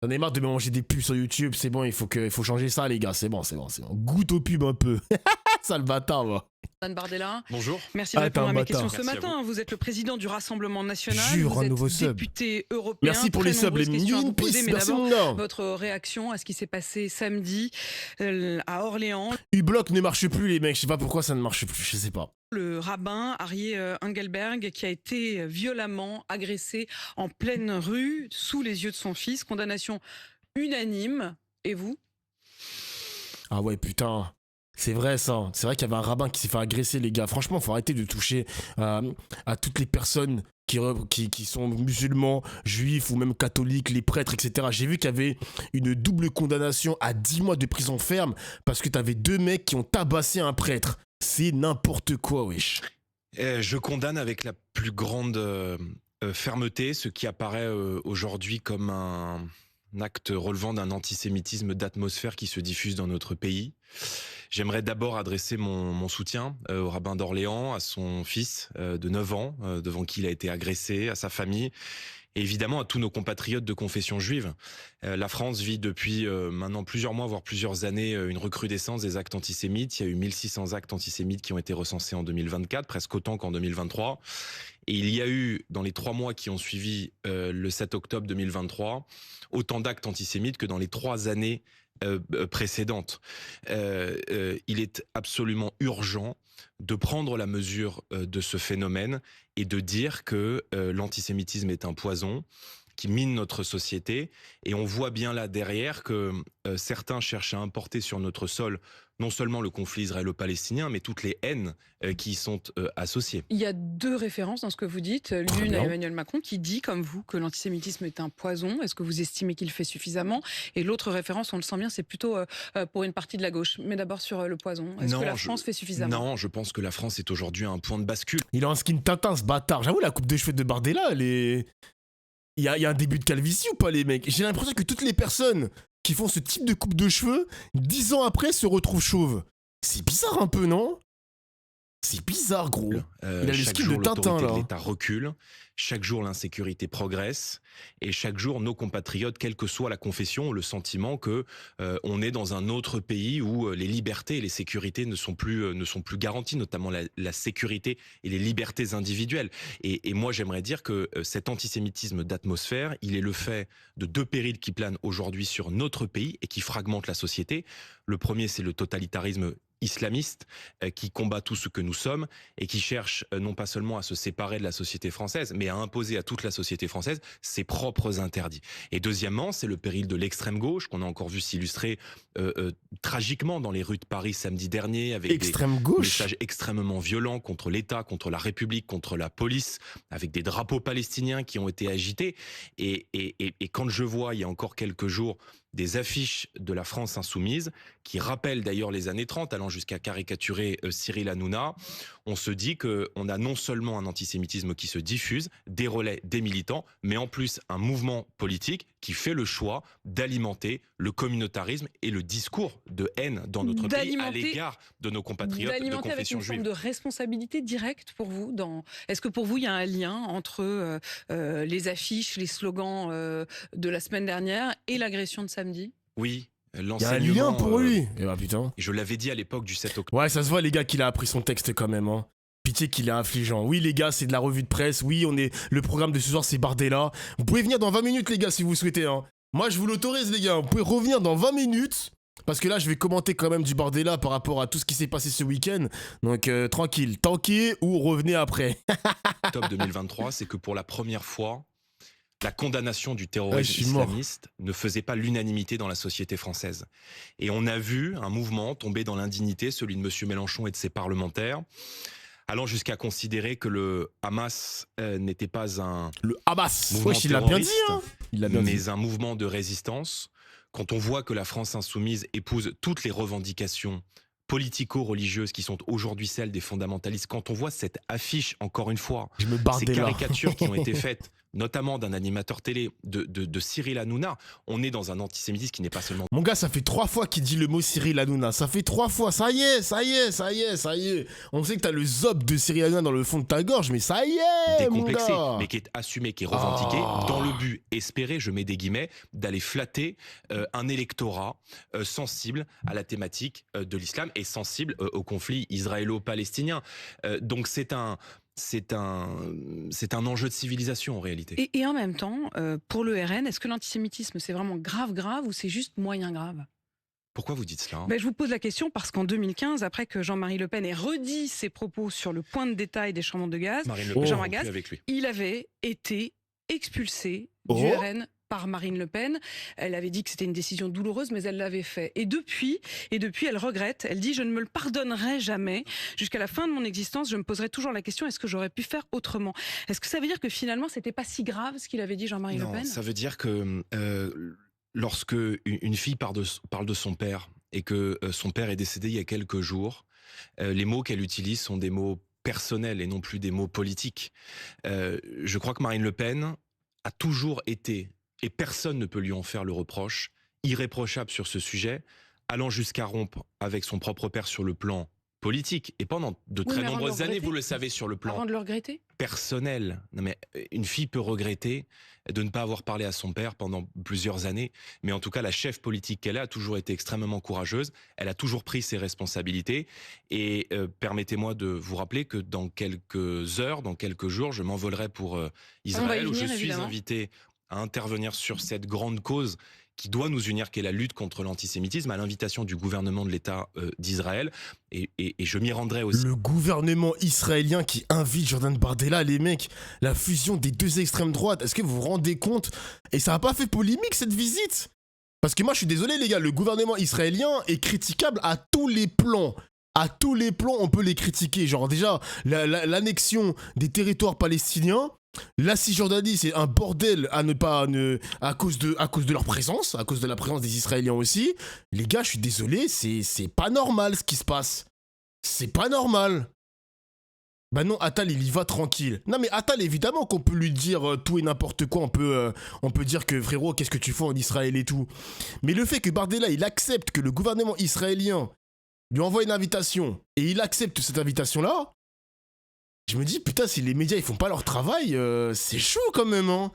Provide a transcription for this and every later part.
J'en ai marre de me manger des pubs sur YouTube, c'est bon, il faut changer ça, les gars, c'est bon. Goûte aux pubs un peu. Sale bâtard, va. Anne Bardella. Bonjour. Merci de répondre à mes questions ce Merci à matin. Vous êtes le président du Rassemblement national. Jure, vous un êtes nouveau sub. député européen. Merci pour les subs, les millions pisse, mais merci d'abord, mon gars. votre réaction à ce qui s'est passé samedi à Orléans. U-Block ne marche plus, les mecs, je sais pas pourquoi ça ne marche plus, je sais pas. Le rabbin Arié Engelberg qui a été violemment agressé en pleine rue sous les yeux de son fils. Condamnation unanime. Et vous? Ah ouais, putain. C'est vrai ça, c'est vrai qu'il y avait un rabbin qui s'est fait agresser, les gars. Franchement, faut arrêter de toucher à toutes les personnes qui sont musulmans, juifs ou même catholiques, les prêtres, etc. J'ai vu qu'il y avait une double condamnation à 10 mois de prison ferme parce que t'avais 2 mecs qui ont tabassé un prêtre. C'est n'importe quoi, wesh. Je condamne avec la plus grande fermeté ce qui apparaît aujourd'hui comme un acte relevant d'un antisémitisme d'atmosphère qui se diffuse dans notre pays. J'aimerais d'abord adresser mon soutien au rabbin d'Orléans, à son fils de 9 ans, devant qui il a été agressé, à sa famille, et évidemment à tous nos compatriotes de confession juive. La France vit depuis maintenant plusieurs mois, voire plusieurs années, une recrudescence des actes antisémites. Il y a eu 1600 actes antisémites qui ont été recensés en 2024, presque autant qu'en 2023. Et il y a eu, dans les 3 mois qui ont suivi le 7 octobre 2023, autant d'actes antisémites que dans les 3 années précédentes. Il est absolument urgent de prendre la mesure de ce phénomène et de dire que l'antisémitisme est un poison qui mine notre société. Et on voit bien là derrière que certains cherchent à importer sur notre sol non seulement le conflit israélo-palestinien, mais toutes les haines qui y sont associées. Il y a 2 références dans ce que vous dites. L'une à Emmanuel Macron qui dit, comme vous, que l'antisémitisme est un poison. Est-ce que vous estimez qu'il fait suffisamment? Et l'autre référence, on le sent bien, c'est plutôt pour une partie de la gauche. Mais d'abord sur le poison. Est-ce que la France fait suffisamment? Non, je pense que la France est aujourd'hui à un point de bascule. Il a un skin Tintin, ce bâtard. J'avoue, la coupe de cheveux de Bardella, elle est... Il y a un début de calvitie ou pas, les mecs? J'ai l'impression que toutes les personnes qui font ce type de coupe de cheveux, 10 ans après, se retrouvent chauves. C'est bizarre un peu, non? C'est bizarre, gros. Il a le Chaque skin jour, de Tintin, l'autorité là. de l'État recule. Chaque jour, l'insécurité progresse. Et chaque jour, nos compatriotes, quelle que soit la confession, ont le sentiment que on est dans un autre pays où les libertés et les sécurités ne sont plus garanties, notamment la sécurité et les libertés individuelles. Et moi, j'aimerais dire que cet antisémitisme d'atmosphère, il est le fait de 2 périls qui planent aujourd'hui sur notre pays et qui fragmentent la société. Le premier, c'est le totalitarisme islamiste qui combat tout ce que nous sommes et qui cherche non pas seulement à se séparer de la société française, mais à imposer à toute la société française ses propres interdits. Et deuxièmement, c'est le péril de l'extrême gauche qu'on a encore vu s'illustrer tragiquement dans les rues de Paris samedi dernier avec des messages extrêmement violents contre l'État, contre la République, contre la police, avec des drapeaux palestiniens qui ont été agités. Et quand je vois, il y a encore quelques jours, des affiches de la France insoumise qui rappellent d'ailleurs les années 30, allant jusqu'à caricaturer Cyril Hanouna, on se dit qu'on a non seulement un antisémitisme qui se diffuse, des relais, des militants, mais en plus un mouvement politique qui fait le choix d'alimenter le communautarisme et le discours de haine dans notre pays à l'égard de nos compatriotes de confession juive. Avec une forme de responsabilité directe pour vous Est-ce que pour vous, il y a un lien entre les affiches, les slogans de la semaine dernière et l'agression de samedi? Oui. Il y a un lien pour lui. Eh ben putain. Je l'avais dit à l'époque du 7 octobre. Ouais, ça se voit, les gars, qu'il a appris son texte quand même. Hein. Pitié qu'il est affligeant. Oui, les gars, c'est de la revue de presse. Oui, le programme de ce soir, c'est Bardella. Vous pouvez venir dans 20 minutes, les gars, si vous souhaitez. Hein. Moi, je vous l'autorise, les gars. Vous pouvez revenir dans 20 minutes. Parce que là, je vais commenter quand même du Bardella par rapport à tout ce qui s'est passé ce week-end. Donc, tranquille. Tankez ou revenez après. Octobre 2023, c'est que pour la première fois, la condamnation du terrorisme islamiste ne faisait pas l'unanimité dans la société française. Et on a vu un mouvement tomber dans l'indignité, celui de M. Mélenchon et de ses parlementaires, allant jusqu'à considérer que le Hamas n'était pas un mouvement terroriste, mais un mouvement de résistance. Quand on voit que la France insoumise épouse toutes les revendications politico-religieuses qui sont aujourd'hui celles des fondamentalistes, quand on voit cette affiche, encore une fois, ces caricatures qui ont été faites notamment d'un animateur télé, de Cyril Hanouna, on est dans un antisémitisme qui n'est pas seulement Mon gars, ça fait 3 fois qu'il dit le mot Cyril Hanouna. Ça fait 3 fois. Ça y est, ça y est, ça y est, ça y est. On sait que t'as le zob de Cyril Hanouna dans le fond de ta gorge, mais ça y est, mon décomplexé, gars. mais qui est assumé, qui est revendiqué, dans le but espéré, je mets des guillemets, d'aller flatter un électorat sensible à la thématique de l'islam et sensible au conflit israélo-palestinien. Donc c'est un enjeu de civilisation en réalité. Et en même temps, pour le RN, est-ce que l'antisémitisme c'est vraiment grave ou c'est juste moyen grave? Pourquoi vous dites cela? Je vous pose la question parce qu'en 2015, après que Jean-Marie Le Pen ait redit ses propos sur le point de détail des chambres de gaz, Marine Le Pen Jean non plus Magas, avec lui. il avait été expulsé du RN par Marine Le Pen. Elle avait dit que c'était une décision douloureuse, mais elle l'avait fait. Et depuis, elle regrette. Elle dit « Je ne me le pardonnerai jamais. Jusqu'à la fin de mon existence, je me poserai toujours la question, est-ce que j'aurais pu faire autrement ?» Est-ce que ça veut dire que finalement, c'était pas si grave ce qu'il avait dit Jean-Marie Le Pen? Ça veut dire que lorsque une fille parle de son père et que son père est décédé il y a quelques jours, les mots qu'elle utilise sont des mots personnels et non plus des mots politiques. Je crois que Marine Le Pen a toujours été, et personne ne peut lui en faire le reproche, irréprochable sur ce sujet, allant jusqu'à rompre avec son propre père sur le plan politique, et pendant de très nombreuses années, vous le savez, sur le plan avant de le regretter personnel. Non mais une fille peut regretter de ne pas avoir parlé à son père pendant plusieurs années, mais en tout cas la chef politique qu'elle a toujours été extrêmement courageuse, elle a toujours pris ses responsabilités, et permettez-moi de vous rappeler que dans quelques heures, dans quelques jours, je m'envolerai pour Israël, où je suis invité à intervenir sur cette grande cause qui doit nous unir, qui est la lutte contre l'antisémitisme, à l'invitation du gouvernement de l'État d'Israël. Et je m'y rendrai aussi. Le gouvernement israélien qui invite Jordan Bardella, les mecs, la fusion des deux extrêmes droites. Est-ce que vous vous rendez compte? Et ça n'a pas fait polémique cette visite? Parce que moi je suis désolé les gars, le gouvernement israélien est critiquable à tous les plans. À tous les plans, on peut les critiquer. Genre déjà, l'annexion des territoires palestiniens. La Cisjordanie, c'est un bordel à cause de leur présence, à cause de la présence des Israéliens aussi. Les gars, je suis désolé, c'est pas normal ce qui se passe. C'est pas normal. Bah non, Attal, il y va tranquille. Non mais Attal, évidemment qu'on peut lui dire tout et n'importe quoi. On peut dire que frérot, qu'est-ce que tu fais en Israël et tout. Mais le fait que Bardella, il accepte que le gouvernement israélien lui envoie une invitation et il accepte cette invitation-là, je me dis, putain, si les médias ils font pas leur travail, c'est chaud quand même, hein.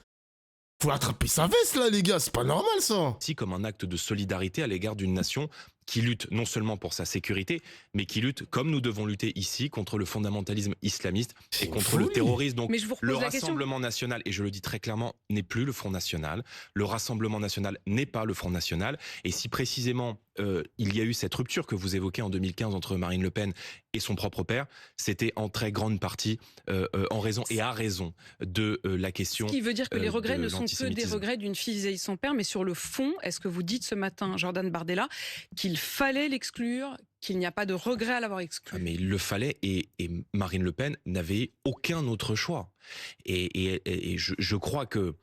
Faut attraper sa veste là, les gars, c'est pas normal ça. Aussi comme un acte de solidarité à l'égard d'une nation qui lutte non seulement pour sa sécurité, mais qui lutte, comme nous devons lutter ici, contre le fondamentalisme islamiste et contre le terrorisme. Donc le Rassemblement national, et je le dis très clairement, n'est plus le Front National. Le Rassemblement national n'est pas le Front National. Et si précisément il y a eu cette rupture que vous évoquez en 2015 entre Marine Le Pen et son propre père, c'était en très grande partie en raison et à raison de la question. Ce qui veut dire que les regrets ne sont que des regrets d'une fille vis-à-vis de son père, mais sur le fond, est-ce que vous dites ce matin, Jordan Bardella, qu'il fallait l'exclure, qu'il n'y a pas de regret à l'avoir exclu? Mais il le fallait, et Marine Le Pen n'avait aucun autre choix. Et je crois que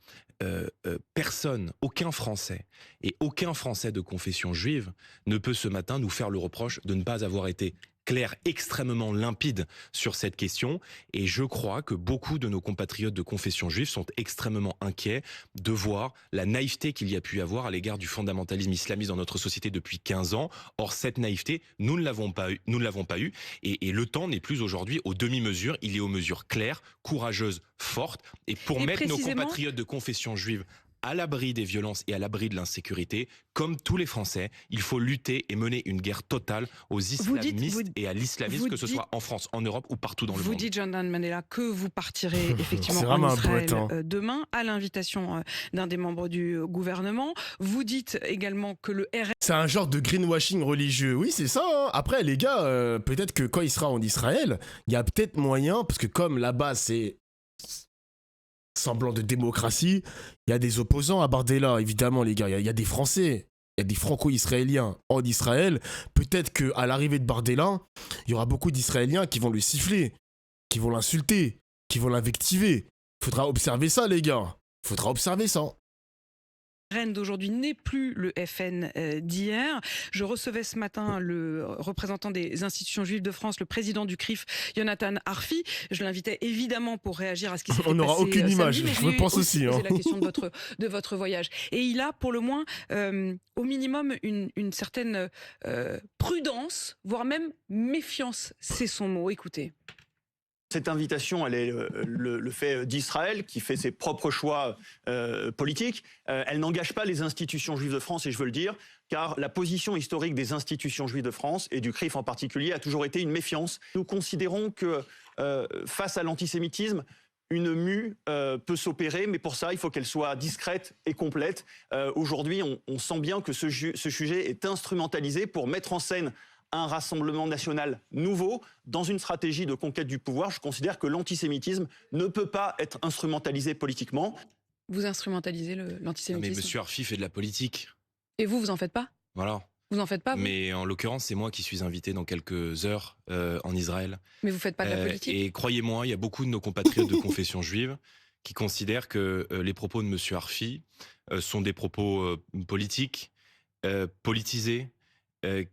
personne, aucun Français et aucun Français de confession juive ne peut ce matin nous faire le reproche de ne pas avoir été clair, extrêmement limpide sur cette question. Et je crois que beaucoup de nos compatriotes de confession juive sont extrêmement inquiets de voir la naïveté qu'il y a pu avoir à l'égard du fondamentalisme islamiste dans notre société depuis 15 ans. Or, cette naïveté, nous ne l'avons pas eu. Et le temps n'est plus aujourd'hui aux demi-mesures. Il est aux mesures claires, courageuses, fortes. Et pour mettre nos compatriotes de confession juive à l'abri des violences et à l'abri de l'insécurité, comme tous les Français, il faut lutter et mener une guerre totale aux islamistes et à l'islamisme, que ce soit en France, en Europe ou partout dans le monde. Vous dites, Jordan Bardella, que vous partirez effectivement en Israël demain, à l'invitation d'un des membres du gouvernement. Vous dites également que le RN... C'est un genre de greenwashing religieux. Oui, c'est ça. Hein. Après, les gars, peut-être que quand il sera en Israël, il y a peut-être moyen, parce que comme là-bas, c'est semblant de démocratie, il y a des opposants à Bardella, évidemment, les gars. Il y a des Français, il y a des Franco-Israéliens en Israël. Peut-être qu'à l'arrivée de Bardella, il y aura beaucoup d'Israéliens qui vont le siffler, qui vont l'insulter, qui vont l'invectiver. Faudra observer ça, les gars. Faudra observer ça. RN d'aujourd'hui n'est plus le FN d'hier. Je recevais ce matin le représentant des institutions juives de France, le président du CRIF, Jonathan Arfi. Je l'invitais évidemment pour réagir à ce qui s'est passé. On n'aura aucune image, je pense aussi. C'est la question de votre voyage. Et il a pour le moins, au minimum, une certaine prudence, voire même méfiance. C'est son mot. Écoutez. Cette invitation, elle est le fait d'Israël qui fait ses propres choix politiques. Elle n'engage pas les institutions juives de France, et je veux le dire, car la position historique des institutions juives de France, et du CRIF en particulier, a toujours été une méfiance. Nous considérons que face à l'antisémitisme, une mue peut s'opérer, mais pour ça, il faut qu'elle soit discrète et complète. Aujourd'hui, on sent bien que ce sujet est instrumentalisé pour mettre en scène un rassemblement national nouveau dans une stratégie de conquête du pouvoir. Je considère que l'antisémitisme ne peut pas être instrumentalisé politiquement. Vous instrumentalisez l'antisémitisme. Mais monsieur Arfi fait de la politique. Et vous en faites pas? Voilà. Vous en faites pas, vous? Mais en l'occurrence, c'est moi qui suis invité dans quelques heures en Israël. Mais vous faites pas de la politique? Et croyez-moi, il y a beaucoup de nos compatriotes de confession juive qui considèrent que les propos de monsieur Arfi sont des propos politiques, politisés,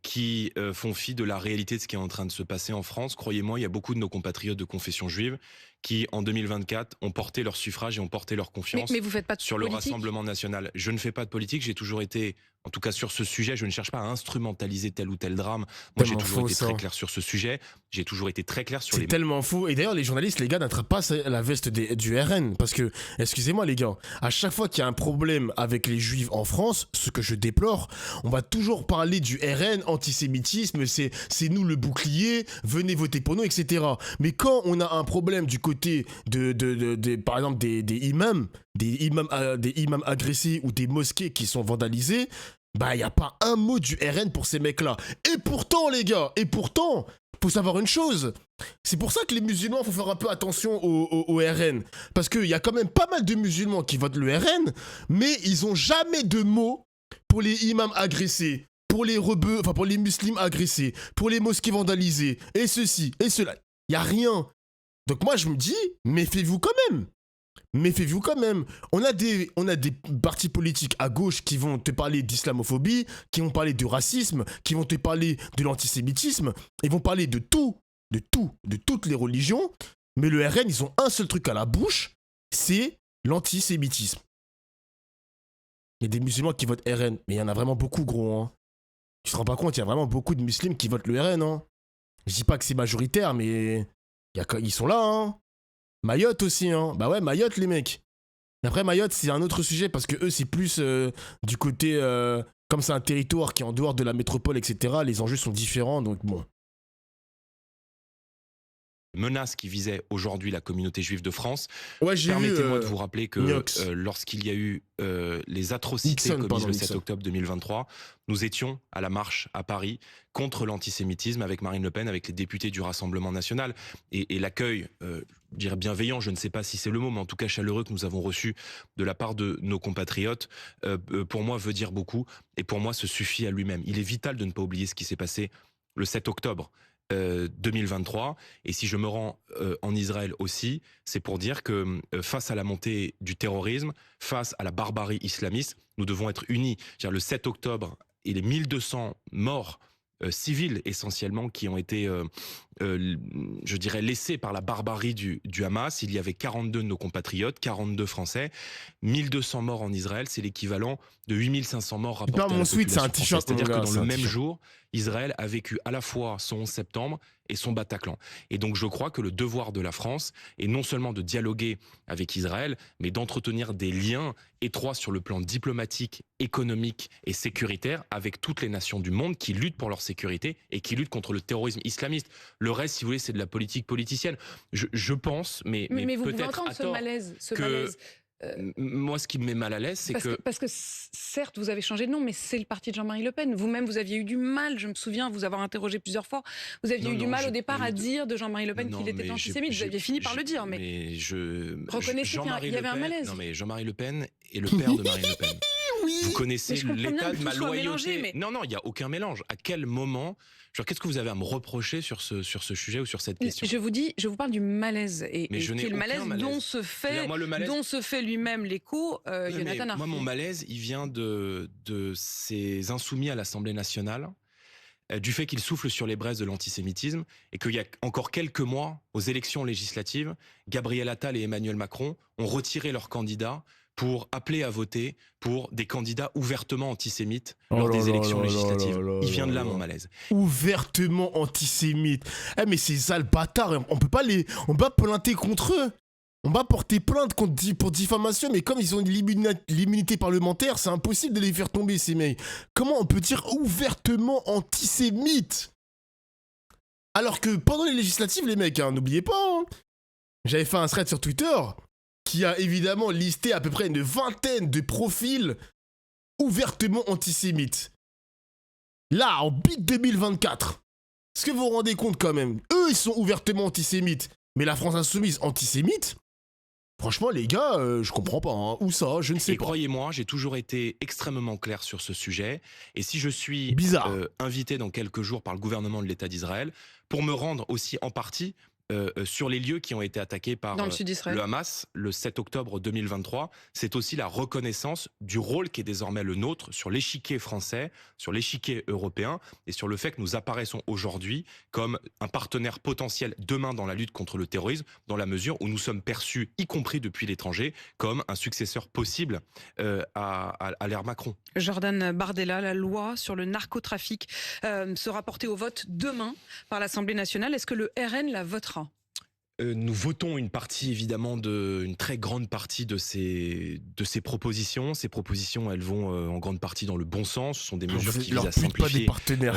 qui font fi de la réalité de ce qui est en train de se passer en France. Croyez-moi, il y a beaucoup de nos compatriotes de confession juive qui, en 2024, ont porté leur suffrage et ont porté leur confiance mais vous faites pas de sur politique. le Rassemblement national. Je ne fais pas de politique, j'ai toujours été, en tout cas sur ce sujet, je ne cherche pas à instrumentaliser tel ou tel drame. Moi, j'ai toujours été très clair sur ce sujet. J'ai toujours été très clair sur les... C'est tellement fou. Et d'ailleurs, les journalistes, les gars, n'attrapent pas la veste du RN. Parce que, excusez-moi les gars, à chaque fois qu'il y a un problème avec les juifs en France, ce que je déplore, on va toujours parler du RN, antisémitisme, c'est nous le bouclier, venez voter pour nous, etc. Mais quand on a un problème du côté par exemple des imams agressés ou des mosquées qui sont vandalisées, bah il n'y a pas un mot du RN pour ces mecs-là. Et pourtant les gars, faut savoir une chose, c'est pour ça que les musulmans, faut faire un peu attention au RN. Parce qu'il y a quand même pas mal de musulmans qui votent le RN, mais ils ont jamais de mots pour les imams agressés, pour les rebeux, enfin pour les musulmans agressés, pour les mosquées vandalisées, et ceci, et cela. Il n'y a rien. Donc moi je me dis, méfiez-vous quand même. Méfiez-vous quand même. On a des partis politiques à gauche qui vont te parler d'islamophobie, qui vont parler de racisme, qui vont te parler de l'antisémitisme, ils vont parler de toutes les religions, mais le RN, ils ont un seul truc à la bouche, c'est l'antisémitisme. Il y a des musulmans qui votent RN, mais il y en a vraiment beaucoup, gros. Hein. Tu te rends pas compte, il y a vraiment beaucoup de musulmans qui votent le RN. Hein. Je dis pas que c'est majoritaire, mais ils sont là, hein. Mayotte aussi, hein. Bah ouais, Mayotte, les mecs. Mais après, Mayotte, c'est un autre sujet parce que eux, c'est plus du côté. Comme c'est un territoire qui est en dehors de la métropole, etc., les enjeux sont différents, donc bon. Menace qui visait aujourd'hui la communauté juive de France. Ouais, permettez-moi de vous rappeler que lorsqu'il y a eu les atrocités commises le 7 octobre 2023, nous étions à la marche à Paris contre l'antisémitisme avec Marine Le Pen, avec les députés du Rassemblement national. Et l'accueil, je dirais bienveillant, je ne sais pas si c'est le mot, mais en tout cas chaleureux que nous avons reçu de la part de nos compatriotes, pour moi veut dire beaucoup. Et pour moi, se suffit à lui-même. Il est vital de ne pas oublier ce qui s'est passé le 7 octobre. 2023, et si je me rends en Israël aussi, c'est pour dire que face à la montée du terrorisme, face à la barbarie islamiste, nous devons être unis. Le 7 octobre et les 1200 morts civils essentiellement qui ont été, je dirais, laissés par la barbarie du Hamas. Il y avait 42 de nos compatriotes, 42 Français, 1200 morts en Israël, c'est l'équivalent de 8500 morts rapportés à la population française. C'est-à-dire que dans le même jour, Israël a vécu à la fois son 11 septembre et son Bataclan. Et donc je crois que le devoir de la France est non seulement de dialoguer avec Israël, mais d'entretenir des liens étroits sur le plan diplomatique, économique et sécuritaire avec toutes les nations du monde qui luttent pour leur sécurité et qui luttent contre le terrorisme islamiste. Le reste, si vous voulez, c'est de la politique politicienne. Je pense, mais vous peut-être pouvez entendre à tort, malaise. Moi, ce qui me met mal à l'aise, c'est parce que certes, vous avez changé de nom, mais c'est le parti de Jean-Marie Le Pen. Vous-même, vous aviez eu du mal, je me souviens, vous avoir interrogé plusieurs fois. Vous aviez eu du mal au départ à dire de Jean-Marie Le Pen qu'il était antisémite. Vous aviez fini par le dire, reconnaissez qu'il y avait un malaise. Non, mais Jean-Marie Le Pen est le père de Marine Le Pen. Oui. Vous connaissez je comprends bien l'état que de tout ma soit loyauté. mélangé, mais- Non, il n'y a aucun mélange. À quel moment, qu'est-ce que vous avez à me reprocher sur ce sujet ou sur cette question? Je vous parle du malaise Mais je n'ai qui est le aucun malaise malaise. dont se C'est-à-dire, fait, moi, le malaise- dont se fait lui-même l'écho Ouais, mais Jonathan moi, Arfi. mon malaise, il vient de ces insoumis à l'Assemblée nationale, du fait qu'ils soufflent sur les braises de l'antisémitisme, et qu'il y a encore quelques mois, aux élections législatives, Gabriel Attal et Emmanuel Macron ont retiré leurs candidats pour appeler à voter pour des candidats ouvertement antisémites lors des élections législatives. Il vient de là, mon malaise. Ouvertement antisémite. Eh mais c'est ça le bâtard, on peut pas planter contre eux. On va porter plainte pour diffamation, mais comme ils ont l'immunité parlementaire, c'est impossible de les faire tomber, ces mecs. Comment on peut dire ouvertement antisémite? Alors que pendant les législatives, les mecs, n'oubliez pas, j'avais fait un thread sur Twitter qui a évidemment listé à peu près une vingtaine de profils ouvertement antisémites. Là, en big 2024, est-ce que vous vous rendez compte quand même? Eux, ils sont ouvertement antisémites, mais la France insoumise antisémite? Franchement, les gars, je comprends pas. Où ça? Je ne sais Et pas. croyez-moi, j'ai toujours été extrêmement clair sur ce sujet. Et si je suis invité dans quelques jours par le gouvernement de l'État d'Israël pour me rendre aussi en partie sur les lieux qui ont été attaqués par le Hamas le 7 octobre 2023, c'est aussi la reconnaissance du rôle qui est désormais le nôtre sur l'échiquier français, sur l'échiquier européen et sur le fait que nous apparaissons aujourd'hui comme un partenaire potentiel demain dans la lutte contre le terrorisme, dans la mesure où nous sommes perçus, y compris depuis l'étranger, comme un successeur possible à l'ère Macron. Jordan Bardella, la loi sur le narcotrafic sera portée au vote demain par l'Assemblée nationale. Est-ce que le RN la votera? Nous votons une partie, évidemment, une très grande partie de ces propositions. Ces propositions, elles vont en grande partie dans le bon sens. Ce sont des mesures qui visent à simplifier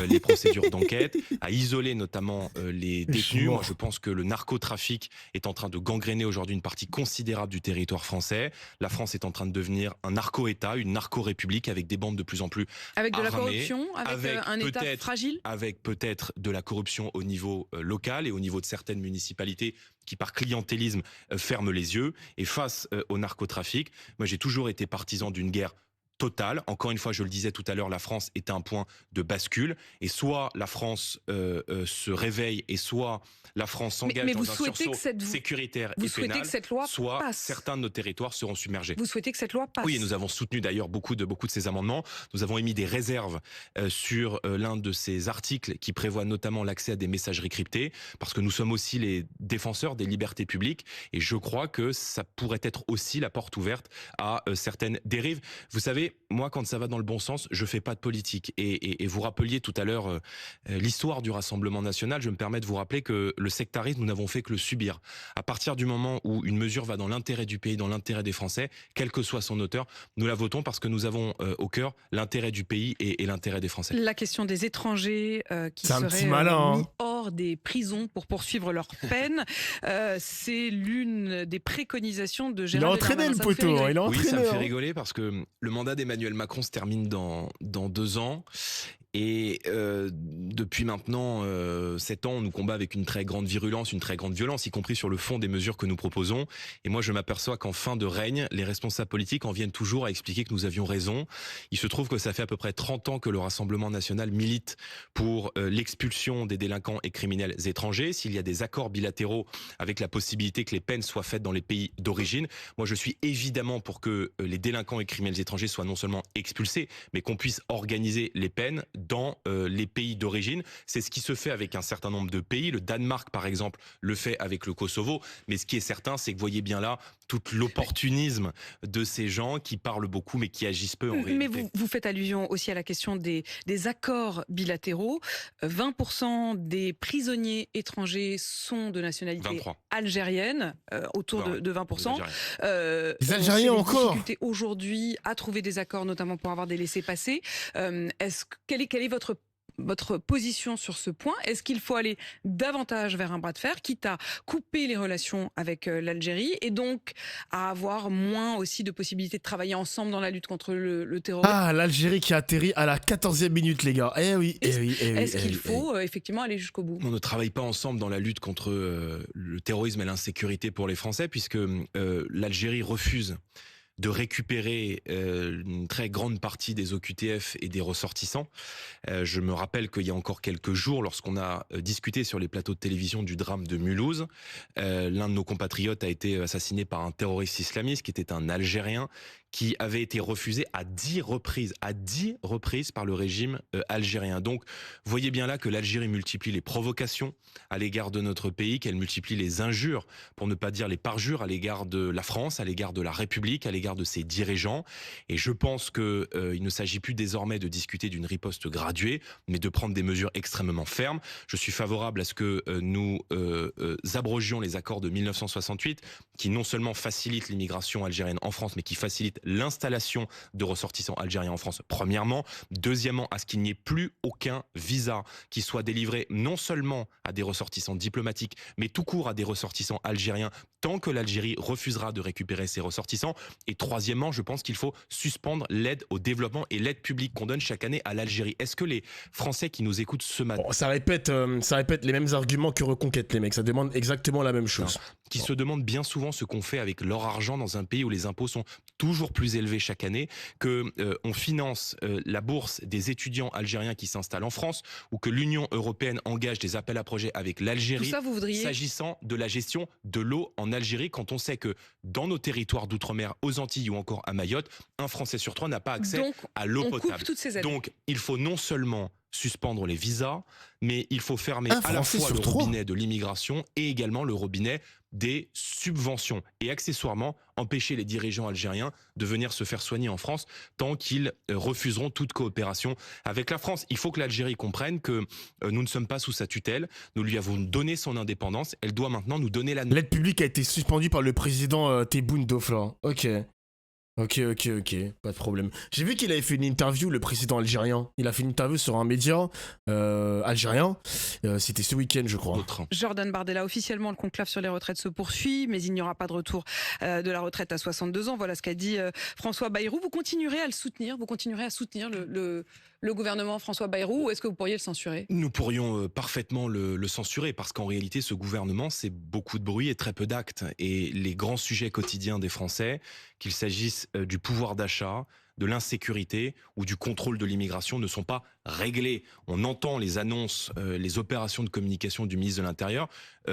les procédures d'enquête, à isoler notamment les détenus. Moi, je pense que le narcotrafic est en train de gangréner aujourd'hui une partie considérable du territoire français. La France est en train de devenir un narco-État, une narco-république avec des bandes de plus en plus avec de la corruption, avec un État fragile, avec peut-être de la corruption au niveau local et au niveau de certaines municipalités qui par clientélisme ferment les yeux. Et face au narcotrafic, moi j'ai toujours été partisan d'une guerre totale. Encore une fois, je le disais tout à l'heure, la France est à un point de bascule. Et soit la France se réveille, et soit la France s'engage dans un sursaut sécuritaire et pénal, que cette loi soit passe. Certains de nos territoires seront submergés. Vous souhaitez que cette loi passe? Oui, et nous avons soutenu d'ailleurs beaucoup de ces amendements. Nous avons émis des réserves sur l'un de ces articles qui prévoit notamment l'accès à des messageries cryptées, parce que nous sommes aussi les défenseurs des libertés publiques. Et je crois que ça pourrait être aussi la porte ouverte à certaines dérives. Vous savez, moi, quand ça va dans le bon sens, je fais pas de politique. Et vous rappeliez tout à l'heure l'histoire du Rassemblement national. Je me permets de vous rappeler que le sectarisme, nous n'avons fait que le subir. À partir du moment où une mesure va dans l'intérêt du pays, dans l'intérêt des Français, quel que soit son auteur, nous la votons parce que nous avons au cœur l'intérêt du pays et l'intérêt des Français. La question des étrangers qui seraient mis hors des prisons pour poursuivre leur peine, c'est l'une des préconisations de Gérald Darmanin. Il a entraîné le poteau. Oui, ça me fait rigoler parce que le mandat d'Emmanuel Macron se termine dans 2 ans. Et depuis maintenant 7 ans, on nous combat avec une très grande virulence, une très grande violence, y compris sur le fond des mesures que nous proposons. Et moi, je m'aperçois qu'en fin de règne, les responsables politiques en viennent toujours à expliquer que nous avions raison. Il se trouve que ça fait à peu près 30 ans que le Rassemblement national milite pour l'expulsion des délinquants et criminels étrangers. S'il y a des accords bilatéraux avec la possibilité que les peines soient faites dans les pays d'origine, moi, je suis évidemment pour que les délinquants et criminels étrangers soient non seulement expulsés, mais qu'on puisse organiser les peines dans les pays d'origine. C'est ce qui se fait avec un certain nombre de pays. Le Danemark, par exemple, le fait avec le Kosovo. Mais ce qui est certain, c'est que vous voyez bien là tout l'opportunisme de ces gens qui parlent beaucoup mais qui agissent peu en réalité. Mais vous faites allusion aussi à la question des accords bilatéraux. 20% des prisonniers étrangers sont de nationalité 23. Algérienne, autour de 20%. Les Algériens encore. Difficulté aujourd'hui à trouver des accords, notamment pour avoir des laissez-passer. Quelle est votre position sur ce point? Est-ce qu'il faut aller davantage vers un bras de fer, quitte à couper les relations avec l'Algérie et donc à avoir moins aussi de possibilités de travailler ensemble dans la lutte contre le terrorisme? Ah, l'Algérie qui a atterri à la 14e minute, les gars. Est-ce qu'il faut effectivement aller jusqu'au bout? On ne travaille pas ensemble dans la lutte contre le terrorisme et l'insécurité pour les Français, puisque l'Algérie refuse de récupérer une très grande partie des OQTF et des ressortissants. Je me rappelle qu'il y a encore quelques jours, lorsqu'on a discuté sur les plateaux de télévision du drame de Mulhouse, l'un de nos compatriotes a été assassiné par un terroriste islamiste qui était un Algérien qui avait été refusé à 10 reprises par le régime algérien. Donc, voyez bien là que l'Algérie multiplie les provocations à l'égard de notre pays, qu'elle multiplie les injures, pour ne pas dire les parjures, à l'égard de la France, à l'égard de la République, à l'égard de ses dirigeants. Et je pense que il ne s'agit plus désormais de discuter d'une riposte graduée, mais de prendre des mesures extrêmement fermes. Je suis favorable à ce que nous abrogions les accords de 1968, qui non seulement facilitent l'immigration algérienne en France, mais qui facilitent l'installation de ressortissants algériens en France, premièrement. Deuxièmement, à ce qu'il n'y ait plus aucun visa qui soit délivré non seulement à des ressortissants diplomatiques, mais tout court à des ressortissants algériens, tant que l'Algérie refusera de récupérer ses ressortissants. Et troisièmement, je pense qu'il faut suspendre l'aide au développement et l'aide publique qu'on donne chaque année à l'Algérie. Est-ce que les Français qui nous écoutent ce matin... Bon, ça répète les mêmes arguments que Reconquête, les mecs. Ça demande exactement la même chose. Qui se demandent bien souvent ce qu'on fait avec leur argent dans un pays où les impôts sont toujours plus élevés chaque année, que on finance la bourse des étudiants algériens qui s'installent en France, ou que l'Union européenne engage des appels à projets avec l'Algérie s'agissant de la gestion de l'eau en Algérie, quand on sait que dans nos territoires d'outre-mer, aux Antilles ou encore à Mayotte, un Français sur 3 n'a pas accès à l'eau potable. Donc il faut non seulement suspendre les visas, mais il faut fermer à la fois le robinet de l'immigration et également le robinet des subventions, et accessoirement empêcher les dirigeants algériens de venir se faire soigner en France tant qu'ils refuseront toute coopération avec la France. Il faut que l'Algérie comprenne que nous ne sommes pas sous sa tutelle, nous lui avons donné son indépendance, elle doit maintenant nous donner la... L'aide publique a été suspendue par le président Tebboune Dofla. Ok, pas de problème. J'ai vu qu'il avait fait une interview, le président algérien. Il a fait une interview sur un média algérien. C'était ce week-end, je crois. Jordan Bardella, officiellement, le conclave sur les retraites se poursuit, mais il n'y aura pas de retour de la retraite à 62 ans. Voilà ce qu'a dit François Bayrou. Vous continuerez à le soutenir? Vous continuerez à soutenir le gouvernement François Bayrou, ou est-ce que vous pourriez le censurer? Nous pourrions parfaitement le censurer, parce qu'en réalité, ce gouvernement, c'est beaucoup de bruit et très peu d'actes. Et les grands sujets quotidiens des Français, qu'il s'agisse du pouvoir d'achat, de l'insécurité ou du contrôle de l'immigration, ne sont pas réglés. On entend les annonces, les opérations de communication du ministre de l'Intérieur.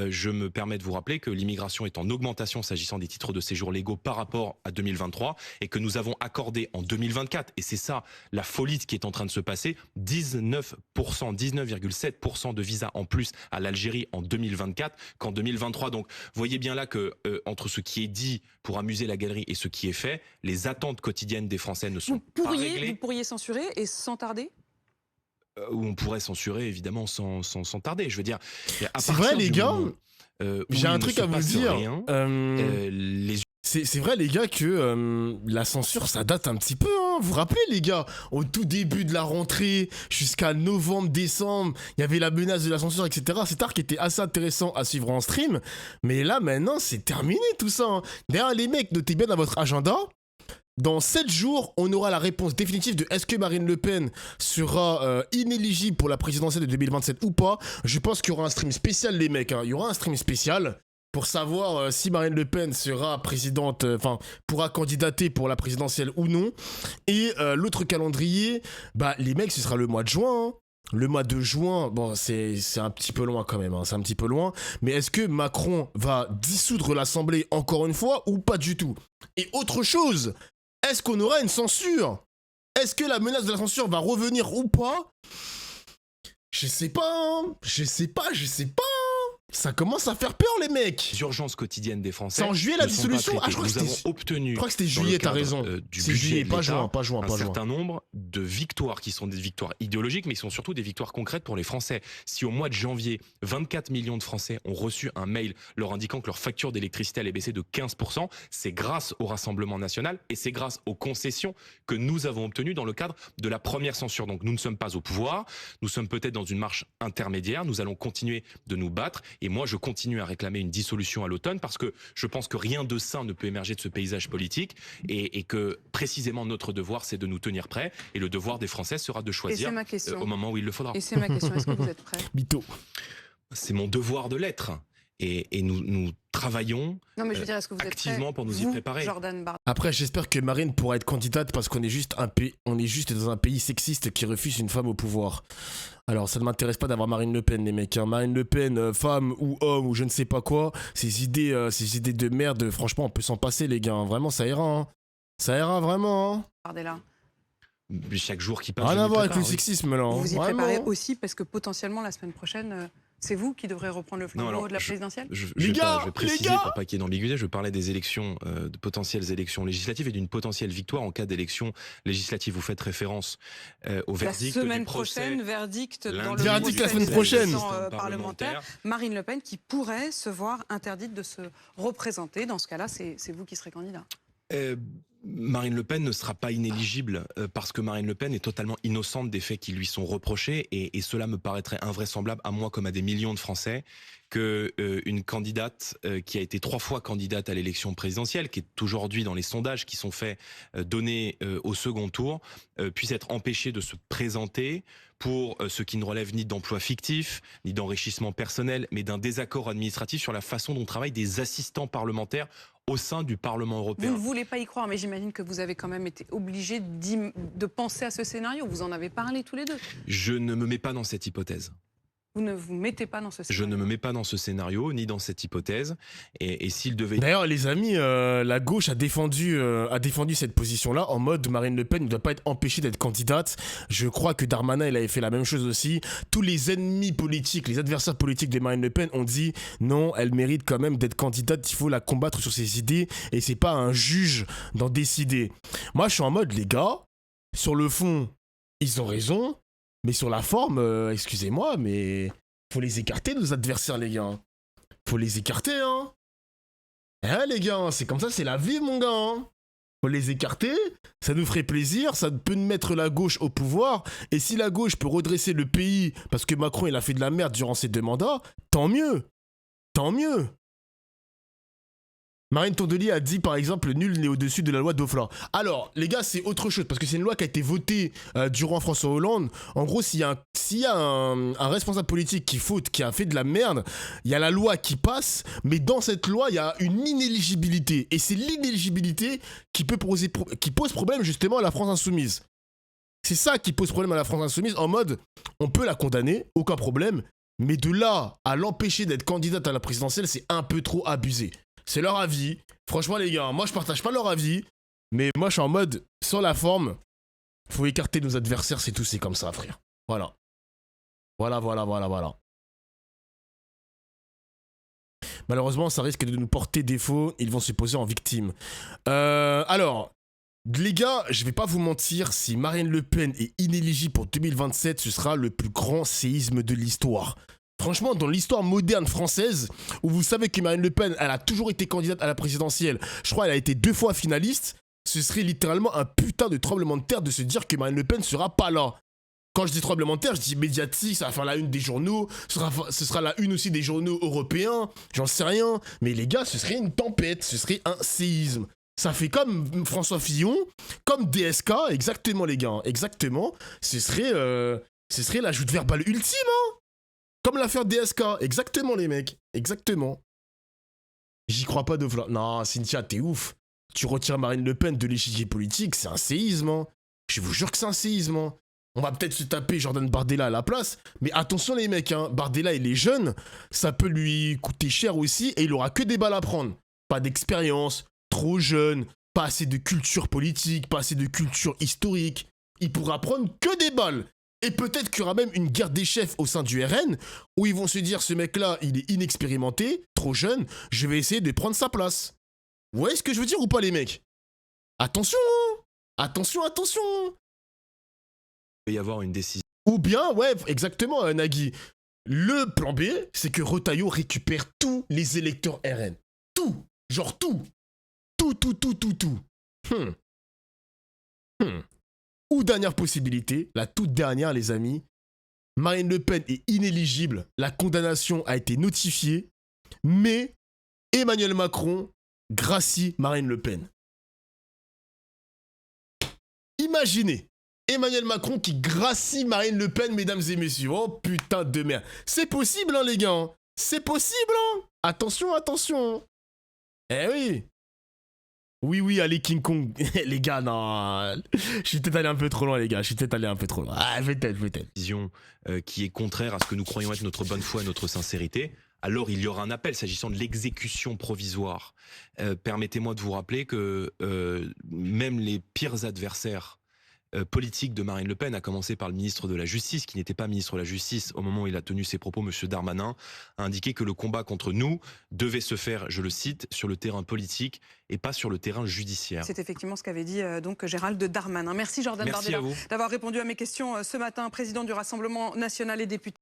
Je me permets de vous rappeler que l'immigration est en augmentation s'agissant des titres de séjour légaux par rapport à 2023, et que nous avons accordé en 2024, et c'est ça la folie qui est en train de se passer, 19,7% de visas en plus à l'Algérie en 2024 qu'en 2023. Donc voyez bien là que entre ce qui est dit pour amuser la galerie et ce qui est fait, les attentes quotidiennes des Français ne sont pas réglées. Vous pourriez censurer, et sans tarder? Où on pourrait censurer évidemment sans tarder. Je veux dire, c'est vrai les gars, j'ai un truc à vous dire. C'est vrai les gars que la censure ça date un petit peu, hein. Vous vous rappelez les gars, au tout début de la rentrée jusqu'à novembre, décembre, il y avait la menace de la censure, etc. C'est un qui était assez intéressant à suivre en stream, mais là maintenant c'est terminé tout ça, hein. D'ailleurs les mecs, notez bien dans votre agenda, dans 7 jours, on aura la réponse définitive de est-ce que Marine Le Pen sera inéligible pour la présidentielle de 2027 ou pas. Je pense qu'il y aura un stream spécial les mecs, hein. Il y aura un stream spécial pour savoir si Marine Le Pen sera présidente, pourra candidater pour la présidentielle ou non. Et l'autre calendrier, bah les mecs, ce sera le mois de juin, hein. Le mois de juin, bon, c'est un petit peu loin quand même, hein, c'est un petit peu loin. Mais est-ce que Macron va dissoudre l'Assemblée encore une fois ou pas du tout? Et autre chose, est-ce qu'on aura une censure? Est-ce que la menace de la censure va revenir ou pas? Je sais pas, hein. Je sais pas. Ça commence à faire peur les mecs. Les urgences quotidiennes des Français. C'est en juillet la dissolution? Ah, je crois que c'était juillet, t'as raison. C'est juillet, pas juin. Un certain nombre de victoires qui sont des victoires idéologiques, mais qui sont surtout des victoires concrètes pour les Français. Si au mois de janvier, 24 millions de Français ont reçu un mail leur indiquant que leur facture d'électricité allait baisser de 15%, c'est grâce au Rassemblement national et c'est grâce aux concessions que nous avons obtenues dans le cadre de la première censure. Donc nous ne sommes pas au pouvoir, nous sommes peut-être dans une marche intermédiaire, nous allons continuer de nous battre. Et moi, je continue à réclamer une dissolution à l'automne parce que je pense que rien de sain ne peut émerger de ce paysage politique et que précisément notre devoir, c'est de nous tenir prêts. Et le devoir des Français sera de choisir au moment où il le faudra. Et c'est ma question, est-ce que vous êtes prêts? Mytho. C'est mon devoir de l'être. Et nous travaillons Non, mais je veux dire, est-ce que vous êtes activement prêt, pour nous y vous, préparer. Jordan Bardella? Après, j'espère que Marine pourra être candidate parce qu'on est juste on est juste dans un pays sexiste qui refuse une femme au pouvoir. Alors, ça ne m'intéresse pas d'avoir Marine Le Pen, les mecs. Hein. Marine Le Pen, femme ou homme ou je ne sais pas quoi, ces idées de merde, franchement, on peut s'en passer, les gars. Vraiment, ça ira. Hein. Ça ira vraiment. Hein. Bardella. Chaque jour qui passe, Rien je à m'y voir avec prépare, le oui. sexisme, là. Hein. Vous vous y Vraiment. préparez aussi parce que potentiellement, la semaine prochaine, c'est vous qui devrez reprendre le flambeau alors, de la présidentielle? Je Les gars, vais les préciser gars pour pas qu'il y ait d'ambiguïté, je parlais des élections, de potentielles élections législatives et d'une potentielle victoire en cas d'élection législative. Vous faites référence au La verdict semaine du procès. prochaine, verdict dans le Verdict la procès semaine des prochaine. assistants parlementaires. Marine Le Pen qui pourrait se voir interdite de se représenter. Dans ce cas-là, c'est vous qui serez candidat. Marine Le Pen ne sera pas inéligible parce que Marine Le Pen est totalement innocente des faits qui lui sont reprochés et cela me paraîtrait invraisemblable à moi comme à des millions de Français que une candidate qui a été 3 fois candidate à l'élection présidentielle, qui est aujourd'hui dans les sondages qui sont faits donnés au second tour, puisse être empêchée de se présenter pour ce qui ne relève ni d'emploi fictif, ni d'enrichissement personnel, mais d'un désaccord administratif sur la façon dont travaillent des assistants parlementaires au sein du Parlement européen. Vous ne voulez pas y croire, mais j'imagine que vous avez quand même été obligé de penser à ce scénario. Vous en avez parlé tous les deux. Je ne me mets pas dans cette hypothèse. Vous ne vous mettez pas dans ce scénario. Je ne me mets pas dans ce scénario, ni dans cette hypothèse. Et s'il devait... D'ailleurs, les amis, la gauche a défendu cette position-là en mode Marine Le Pen ne doit pas être empêchée d'être candidate. Je crois que Darmanin, il avait fait la même chose aussi. Tous les ennemis politiques, les adversaires politiques de Marine Le Pen ont dit non, elle mérite quand même d'être candidate, il faut la combattre sur ses idées et c'est pas un juge d'en décider. Moi, je suis en mode, les gars, sur le fond, ils ont raison, mais sur la forme, excusez-moi, mais faut les écarter, nos adversaires, les gars. Faut les écarter, hein. Hein, les gars, c'est comme ça, c'est la vie, mon gars. Hein. Faut les écarter, ça nous ferait plaisir, ça peut mettre la gauche au pouvoir. Et si la gauche peut redresser le pays parce que Macron, il a fait de la merde durant ses 2 mandats, tant mieux. Tant mieux. Marine Tondelier a dit par exemple nul n'est au-dessus de la loi Dofla. Alors les gars c'est autre chose parce que c'est une loi qui a été votée durant François Hollande. En gros s'il y a un responsable politique qui a fait de la merde, il y a la loi qui passe, mais dans cette loi il y a une inéligibilité et c'est l'inéligibilité qui pose problème justement à la France insoumise. C'est ça qui pose problème à la France insoumise en mode on peut la condamner, aucun problème, mais de là à l'empêcher d'être candidate à la présidentielle c'est un peu trop abusé. C'est leur avis. Franchement, les gars, moi, je partage pas leur avis. Mais moi, je suis en mode, sans la forme, faut écarter nos adversaires, c'est tout, c'est comme ça, frère. Voilà. Voilà. Malheureusement, ça risque de nous porter défaut. Ils vont se poser en victime. Alors, les gars, je vais pas vous mentir, si Marine Le Pen est inéligible pour 2027, ce sera le plus grand séisme de l'histoire. Franchement, dans l'histoire moderne française, où vous savez que Marine Le Pen, elle a toujours été candidate à la présidentielle, je crois qu'elle a été 2 fois finaliste, ce serait littéralement un putain de tremblement de terre de se dire que Marine Le Pen sera pas là. Quand je dis tremblement de terre, je dis médiatique, ça va faire la une des journaux, ce sera la une aussi des journaux européens, j'en sais rien. Mais les gars, ce serait une tempête, ce serait un séisme. Ça fait comme François Fillon, comme DSK, exactement les gars, exactement. Ce serait la joute verbale ultime, hein. Comme l'affaire DSK, exactement les mecs, exactement. J'y crois pas de v'là. Non, Cynthia, t'es ouf. Tu retires Marine Le Pen de l'échiquier politique, c'est un séisme. Hein. Je vous jure que c'est un séisme. Hein. On va peut-être se taper Jordan Bardella à la place, mais attention les mecs, hein. Bardella il est jeune, ça peut lui coûter cher aussi et il aura que des balles à prendre. Pas d'expérience, trop jeune, pas assez de culture politique, pas assez de culture historique. Il pourra prendre que des balles. Et peut-être qu'il y aura même une guerre des chefs au sein du RN, où ils vont se dire, ce mec-là, il est inexpérimenté, trop jeune, je vais essayer de prendre sa place. Vous voyez ce que je veux dire ou pas, les mecs? Attention, hein. Attention. Il peut y avoir une décision. Ou bien, ouais, exactement, Nagui. Le plan B, c'est que Retailleau récupère tous les électeurs RN. Tout. Genre tout. Tout. Ou dernière possibilité, la toute dernière, les amis, Marine Le Pen est inéligible, la condamnation a été notifiée, mais Emmanuel Macron gracie Marine Le Pen. Imaginez, Emmanuel Macron qui gracie Marine Le Pen, mesdames et messieurs. Oh putain de merde. C'est possible, hein, les gars. C'est possible, hein. Attention, attention. Eh oui. Oui, allez, King Kong. Les gars, non. Je suis peut-être allé un peu trop loin, les gars. Ah, peut-être. Vision qui est contraire à ce que nous croyons être notre bonne foi et notre sincérité, alors il y aura un appel s'agissant de l'exécution provisoire. Permettez-moi de vous rappeler que même les pires adversaires politique de Marine Le Pen, à commencer par le ministre de la Justice, qui n'était pas ministre de la Justice au moment où il a tenu ses propos, M. Darmanin, a indiqué que le combat contre nous devait se faire, je le cite, sur le terrain politique et pas sur le terrain judiciaire. C'est effectivement ce qu'avait dit donc Gérald Darmanin. Merci Jordan Bardella d'avoir répondu à mes questions ce matin, président du Rassemblement national et député.